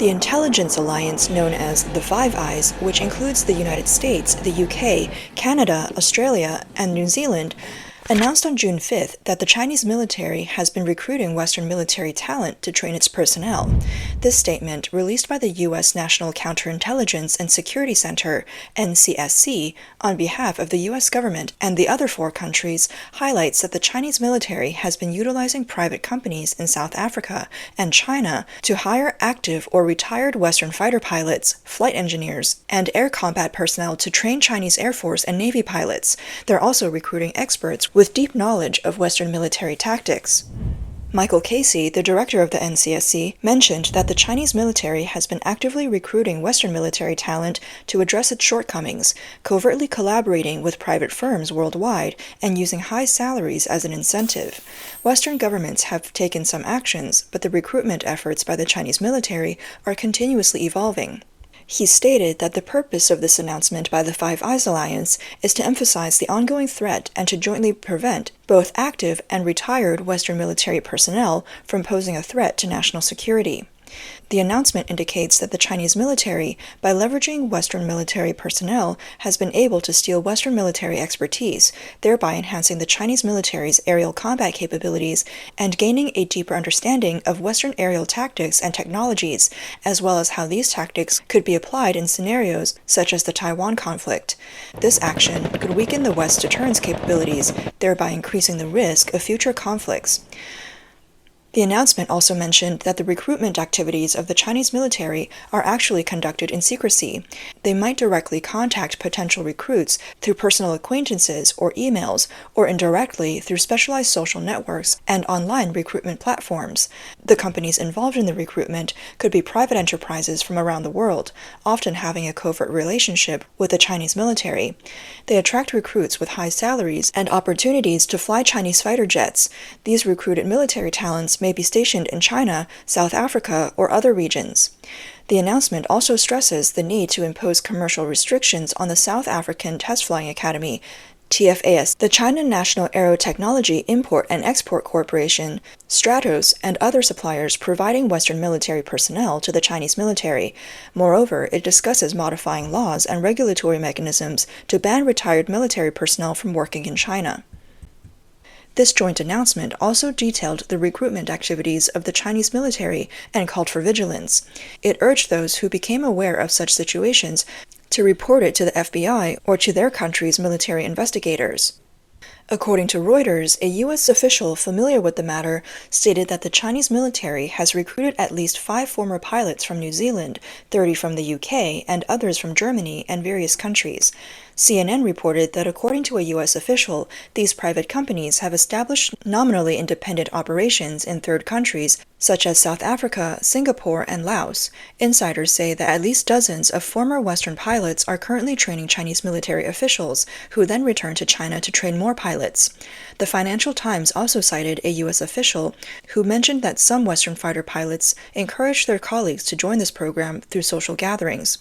The intelligence alliance known as the Five Eyes, which includes the United States, the UK, Canada, Australia, and New Zealand, announced on June 5th that the Chinese military has been recruiting Western military talent to train its personnel. This statement, released by the U.S. National Counterintelligence and Security Center, NCSC, on behalf of the U.S. government and the other four countries, highlights that the Chinese military has been utilizing private companies in South Africa and China to hire active or retired Western fighter pilots, flight engineers, and air combat personnel to train Chinese Air Force and Navy pilots. They're also recruiting experts with deep knowledge of Western military tactics. Michael Casey, the director of the NCSC, mentioned that the Chinese military has been actively recruiting Western military talent to address its shortcomings, covertly collaborating with private firms worldwide and using high salaries as an incentive. Western governments have taken some actions, but the recruitment efforts by the Chinese military are continuously evolving. He stated that the purpose of this announcement by the Five Eyes Alliance is to emphasize the ongoing threat and to jointly prevent both active and retired Western military personnel from posing a threat to national security. The announcement indicates that the Chinese military, by leveraging Western military personnel, has been able to steal Western military expertise, thereby enhancing the Chinese military's aerial combat capabilities and gaining a deeper understanding of Western aerial tactics and technologies, as well as how these tactics could be applied in scenarios such as the Taiwan conflict. This action could weaken the West's deterrence capabilities, thereby increasing the risk of future conflicts. The announcement also mentioned that the recruitment activities of the Chinese military are actually conducted in secrecy. They might directly contact potential recruits through personal acquaintances or emails, or indirectly through specialized social networks and online recruitment platforms. The companies involved in the recruitment could be private enterprises from around the world, often having a covert relationship with the Chinese military. They attract recruits with high salaries and opportunities to fly Chinese fighter jets. These recruited military talents may be stationed in China, South Africa, or other regions. The announcement also stresses the need to impose commercial restrictions on the South African Test Flying Academy, TFAS, the China National Aerotechnology Import and Export Corporation, Stratos, and other suppliers providing Western military personnel to the Chinese military. Moreover, it discusses modifying laws and regulatory mechanisms to ban retired military personnel from working in China. This joint announcement also detailed the recruitment activities of the Chinese military and called for vigilance. It urged those who became aware of such situations to report it to the FBI or to their country's military investigators. According to Reuters, a U.S. official familiar with the matter stated that the Chinese military has recruited at least 5 former pilots from New Zealand, 30 from the UK, and others from Germany and various countries. CNN reported that according to a U.S. official, these private companies have established nominally independent operations in third countries such as South Africa, Singapore, and Laos. Insiders say that at least dozens of former Western pilots are currently training Chinese military officials, who then return to China to train more pilots. The Financial Times also cited a U.S. official who mentioned that some Western fighter pilots encouraged their colleagues to join this program through social gatherings.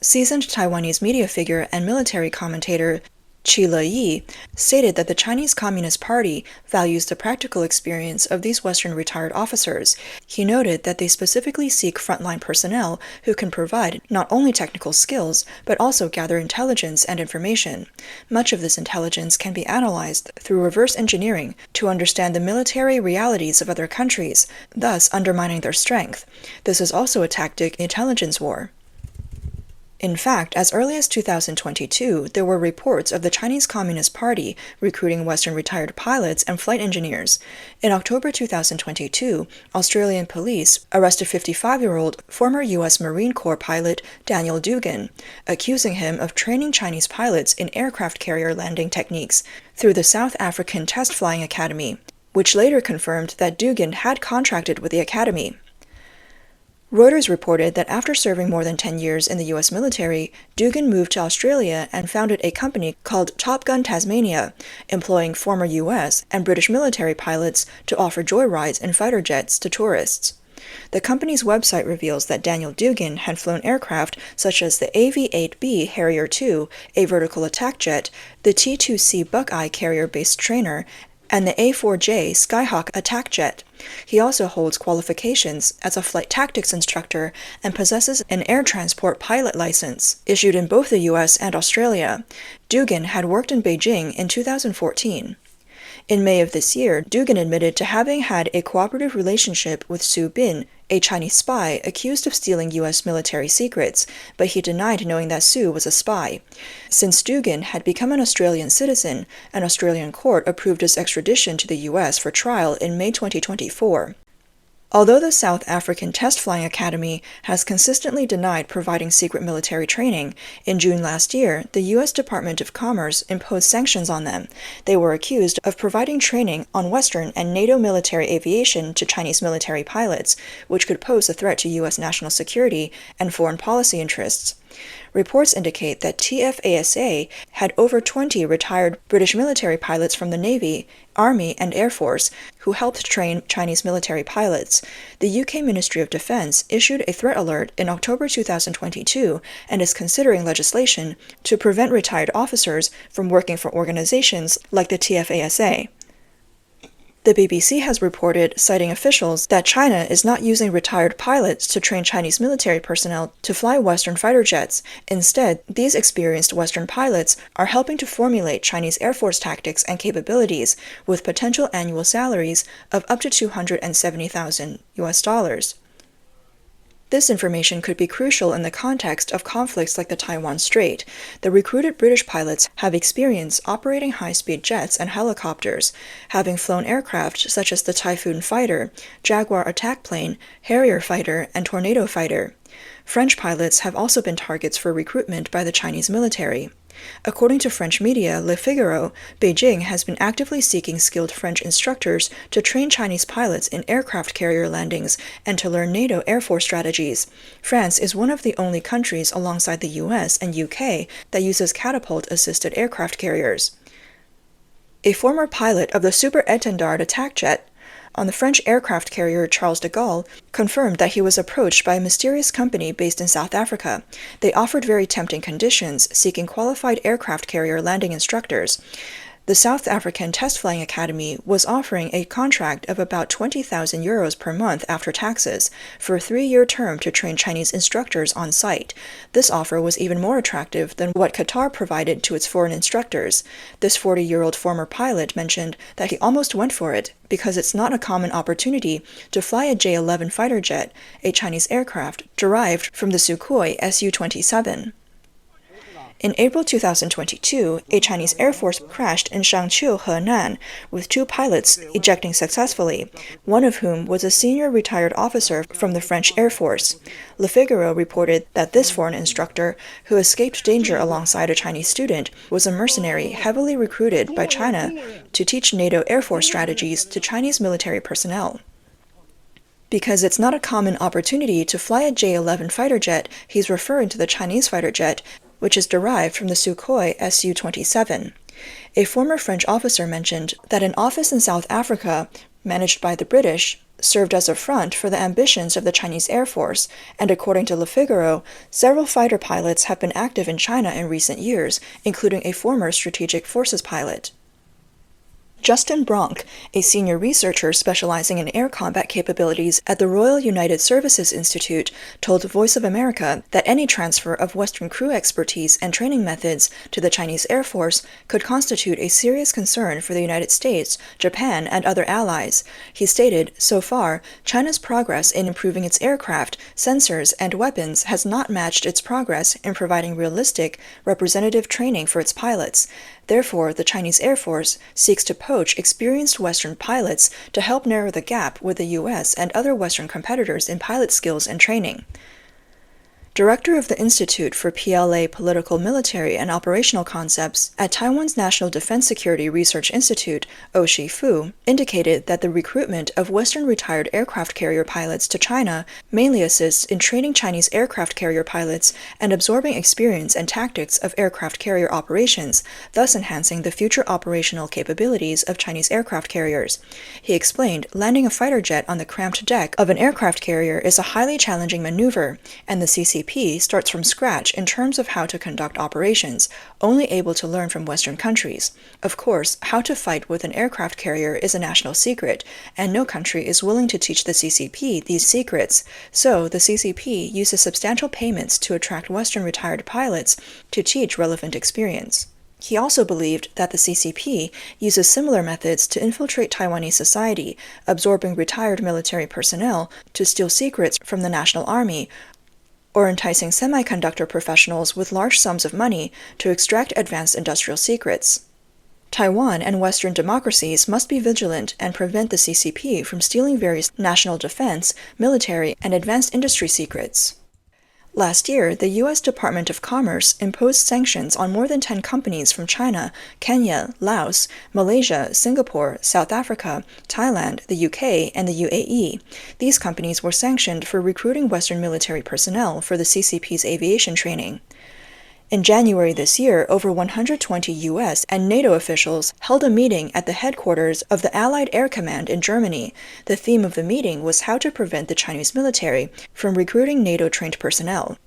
Seasoned Taiwanese media figure and military commentator Qi Le-yi stated that the Chinese Communist Party values the practical experience of these Western retired officers. He noted that they specifically seek frontline personnel who can provide not only technical skills, but also gather intelligence and information. Much of this intelligence can be analyzed through reverse engineering to understand the military realities of other countries, thus undermining their strength. This is also a tactic in intelligence war. In fact, as early as 2022, there were reports of the Chinese Communist Party recruiting Western retired pilots and flight engineers. In October 2022, Australian police arrested 55-year-old former U.S. Marine Corps pilot Daniel Dugan, accusing him of training Chinese pilots in aircraft carrier landing techniques through the South African Test Flying Academy, which later confirmed that Dugan had contracted with the academy. Reuters reported that after serving more than 10 years in the U.S. military, Dugan moved to Australia and founded a company called Top Gun Tasmania, employing former U.S. and British military pilots to offer joyrides in fighter jets to tourists. The company's website reveals that Daniel Dugan had flown aircraft such as the AV-8B Harrier II, a vertical attack jet, the T-2C Buckeye carrier-based trainer, and the A-4J Skyhawk attack jet. He also holds qualifications as a flight tactics instructor and possesses an air transport pilot license, issued in both the US and Australia. Dugan had worked in Beijing in 2014. In May of this year, Dugan admitted to having had a cooperative relationship with Su Bin, a Chinese spy accused of stealing U.S. military secrets, but he denied knowing that Su was a spy. Since Dugan had become an Australian citizen, an Australian court approved his extradition to the U.S. for trial in May 2024. Although the South African Test Flying Academy has consistently denied providing secret military training, in June last year, the U.S. Department of Commerce imposed sanctions on them. They were accused of providing training on Western and NATO military aviation to Chinese military pilots, which could pose a threat to U.S. national security and foreign policy interests. Reports indicate that TFASA had over 20 retired British military pilots from the Navy, Army, and Air Force who helped train Chinese military pilots. The UK Ministry of Defence issued a threat alert in October 2022 and is considering legislation to prevent retired officers from working for organizations like the TFASA. The BBC has reported, citing officials, that China is not using retired pilots to train Chinese military personnel to fly Western fighter jets. Instead, these experienced Western pilots are helping to formulate Chinese Air Force tactics and capabilities, with potential annual salaries of up to $270,000. This information could be crucial in the context of conflicts like the Taiwan Strait. The recruited British pilots have experience operating high-speed jets and helicopters, having flown aircraft such as the Typhoon fighter, Jaguar attack plane, Harrier fighter, and Tornado fighter. French pilots have also been targets for recruitment by the Chinese military. According to French media Le Figaro, Beijing has been actively seeking skilled French instructors to train Chinese pilots in aircraft carrier landings and to learn NATO Air Force strategies. France is one of the only countries alongside the US and UK that uses catapult-assisted aircraft carriers. A former pilot of the Super Étendard attack jet on the French aircraft carrier Charles de Gaulle confirmed that he was approached by a mysterious company based in South Africa. They offered very tempting conditions, seeking qualified aircraft carrier landing instructors. The South African Test Flying Academy was offering a contract of about €20,000 per month after taxes for a 3-year term to train Chinese instructors on site. This offer was even more attractive than what Qatar provided to its foreign instructors. This 40-year-old former pilot mentioned that he almost went for it because it's not a common opportunity to fly a J-11 fighter jet, a Chinese aircraft derived from the Sukhoi Su-27. In April 2022, a Chinese Air Force crashed in Shangqiu, Henan, with 2 pilots ejecting successfully, one of whom was a senior retired officer from the French Air Force. Le Figaro reported that this foreign instructor, who escaped danger alongside a Chinese student, was a mercenary heavily recruited by China to teach NATO Air Force strategies to Chinese military personnel. Because it's not a common opportunity to fly a J-11 fighter jet, he's referring to the Chinese fighter jet, which is derived from the Sukhoi Su-27. A former French officer mentioned that an office in South Africa, managed by the British, served as a front for the ambitions of the Chinese Air Force, and according to Le Figaro, several fighter pilots have been active in China in recent years, including a former Strategic Forces pilot. Justin Bronk, a senior researcher specializing in air combat capabilities at the Royal United Services Institute, told Voice of America that any transfer of Western crew expertise and training methods to the Chinese Air Force could constitute a serious concern for the United States, Japan, and other allies. He stated, "So far, China's progress in improving its aircraft, sensors, and weapons has not matched its progress in providing realistic, representative training for its pilots. Therefore, the Chinese Air Force seeks to poach experienced Western pilots to help narrow the gap with the U.S. and other Western competitors in pilot skills and training." Director of the Institute for PLA Political, Military, and Operational Concepts at Taiwan's National Defense Security Research Institute, Oshi Fu, indicated that the recruitment of Western retired aircraft carrier pilots to China mainly assists in training Chinese aircraft carrier pilots and absorbing experience and tactics of aircraft carrier operations, thus enhancing the future operational capabilities of Chinese aircraft carriers. He explained, landing a fighter jet on the cramped deck of an aircraft carrier is a highly challenging maneuver, and the CCP CCP starts from scratch in terms of how to conduct operations, only able to learn from Western countries. Of course, how to fight with an aircraft carrier is a national secret, and no country is willing to teach the CCP these secrets, so the CCP uses substantial payments to attract Western retired pilots to teach relevant experience. He also believed that the CCP uses similar methods to infiltrate Taiwanese society, absorbing retired military personnel to steal secrets from the national army, or enticing semiconductor professionals with large sums of money to extract advanced industrial secrets. Taiwan and Western democracies must be vigilant and prevent the CCP from stealing various national defense, military, and advanced industry secrets. Last year, the U.S. Department of Commerce imposed sanctions on more than 10 companies from China, Kenya, Laos, Malaysia, Singapore, South Africa, Thailand, the UK, and the UAE. These companies were sanctioned for recruiting Western military personnel for the CCP's aviation training. In January this year, over 120 U.S. and NATO officials held a meeting at the headquarters of the Allied Air Command in Germany. The theme of the meeting was how to prevent the Chinese military from recruiting NATO-trained personnel.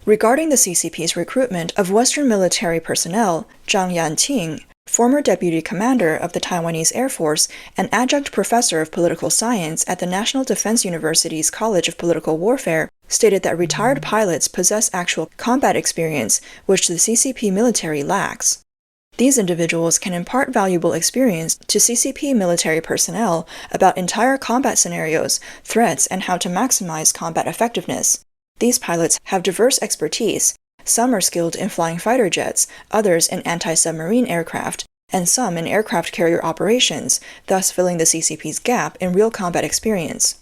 Regarding the CCP's recruitment of Western military personnel, Zhang Yanqing, former deputy commander of the Taiwanese Air Force and adjunct professor of political science at the National Defense University's College of Political Warfare, stated that retired pilots possess actual combat experience, which the CCP military lacks. These individuals can impart valuable experience to CCP military personnel about entire combat scenarios, threats, and how to maximize combat effectiveness. These pilots have diverse expertise. Some are skilled in flying fighter jets, others in anti-submarine aircraft, and some in aircraft carrier operations, thus filling the CCP's gap in real combat experience.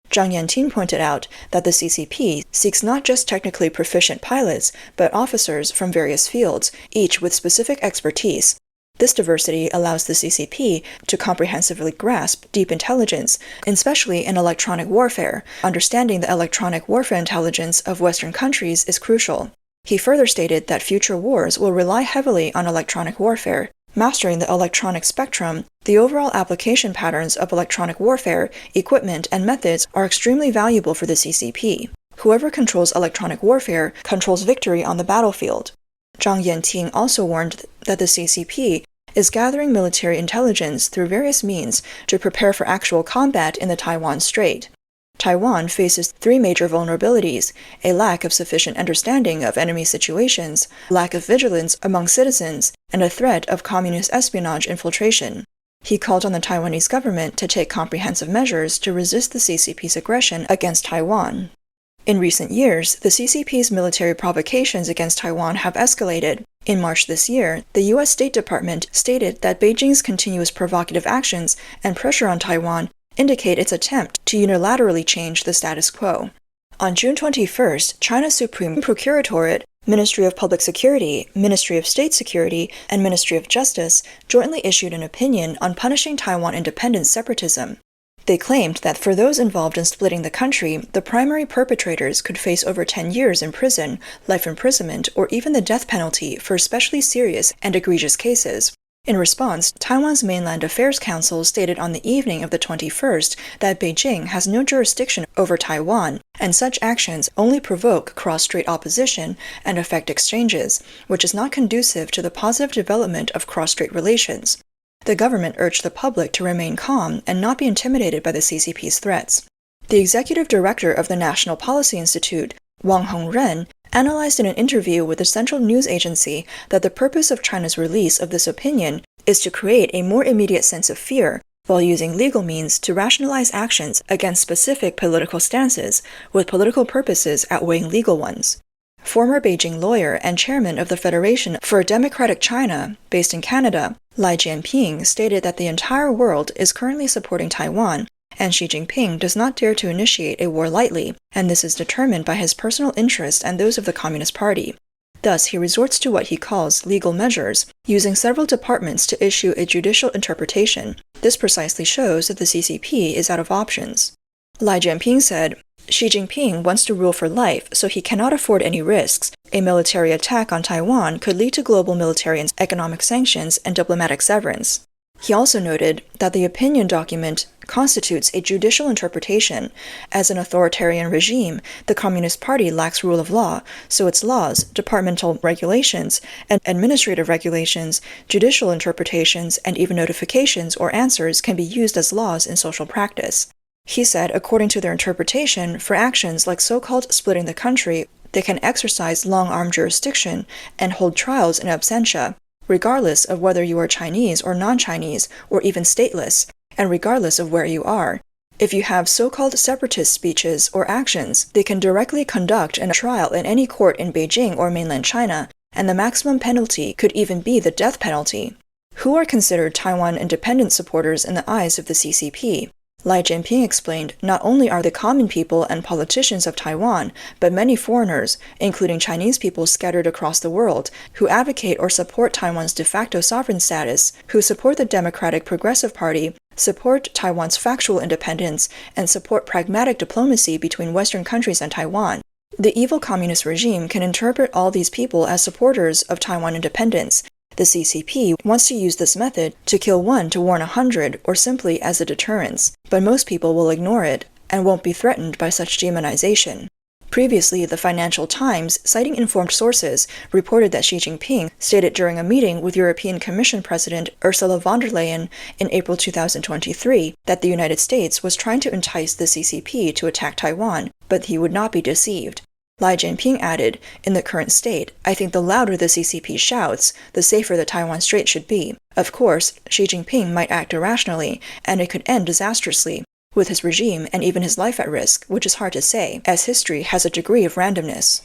Zhang Yanqing pointed out that the CCP seeks not just technically proficient pilots, but officers from various fields, each with specific expertise. This diversity allows the CCP to comprehensively grasp deep intelligence, especially in electronic warfare. Understanding the electronic warfare intelligence of Western countries is crucial. He further stated that future wars will rely heavily on electronic warfare. Mastering the electronic spectrum, the overall application patterns of electronic warfare, equipment, and methods are extremely valuable for the CCP. Whoever controls electronic warfare controls victory on the battlefield. Zhang Yanqing also warned that the CCP is gathering military intelligence through various means to prepare for actual combat in the Taiwan Strait. Taiwan faces three major vulnerabilities: a lack of sufficient understanding of enemy situations, lack of vigilance among citizens, and a threat of communist espionage infiltration. He called on the Taiwanese government to take comprehensive measures to resist the CCP's aggression against Taiwan. In recent years, the CCP's military provocations against Taiwan have escalated. In March this year, the U.S. State Department stated that Beijing's continuous provocative actions and pressure on Taiwan indicate its attempt to unilaterally change the status quo. On June 21st, China's Supreme Procuratorate, Ministry of Public Security, Ministry of State Security, and Ministry of Justice jointly issued an opinion on punishing Taiwan independence separatism. They claimed that for those involved in splitting the country, the primary perpetrators could face over 10 years in prison, life imprisonment, or even the death penalty for especially serious and egregious cases. In response, Taiwan's Mainland Affairs Council stated on the evening of the 21st that Beijing has no jurisdiction over Taiwan, and such actions only provoke cross-strait opposition and affect exchanges, which is not conducive to the positive development of cross-strait relations. The government urged the public to remain calm and not be intimidated by the CCP's threats. The executive director of the National Policy Institute, Wang Hongren, analyzed in an interview with the Central News Agency that the purpose of China's release of this opinion is to create a more immediate sense of fear while using legal means to rationalize actions against specific political stances, with political purposes outweighing legal ones. Former Beijing lawyer and chairman of the Federation for a Democratic China, based in Canada, Lai Jianping, stated that the entire world is currently supporting Taiwan, and Xi Jinping does not dare to initiate a war lightly, and this is determined by his personal interests and those of the Communist Party. Thus, he resorts to what he calls legal measures, using several departments to issue a judicial interpretation. This precisely shows that the CCP is out of options. Lai Jianping said, "Xi Jinping wants to rule for life, so he cannot afford any risks. A military attack on Taiwan could lead to global military and economic sanctions and diplomatic severance." He also noted that the opinion document constitutes a judicial interpretation. As an authoritarian regime, the Communist Party lacks rule of law, so its laws, departmental regulations, and administrative regulations, judicial interpretations, and even notifications or answers can be used as laws in social practice. He said, according to their interpretation, for actions like so-called splitting the country, they can exercise long-arm jurisdiction and hold trials in absentia, regardless of whether you are Chinese or non-Chinese, or even stateless, and regardless of where you are. If you have so-called separatist speeches or actions, they can directly conduct a trial in any court in Beijing or mainland China, and the maximum penalty could even be the death penalty. Who are considered Taiwan independence supporters in the eyes of the CCP? Lai Jinping explained, not only are the common people and politicians of Taiwan, but many foreigners, including Chinese people scattered across the world, who advocate or support Taiwan's de facto sovereign status, who support the Democratic Progressive Party, support Taiwan's factual independence, and support pragmatic diplomacy between Western countries and Taiwan. The evil communist regime can interpret all these people as supporters of Taiwan independence. The CCP wants to use this method to kill 1 to warn 100, or simply as a deterrence, but most people will ignore it and won't be threatened by such demonization. Previously, the Financial Times, citing informed sources, reported that Xi Jinping stated during a meeting with European Commission President Ursula von der Leyen in April 2023 that the United States was trying to entice the CCP to attack Taiwan, but he would not be deceived. Lai Jinping added, in the current state, I think the louder the CCP shouts, the safer the Taiwan Strait should be. Of course, Xi Jinping might act irrationally, and it could end disastrously, with his regime and even his life at risk, which is hard to say, as history has a degree of randomness.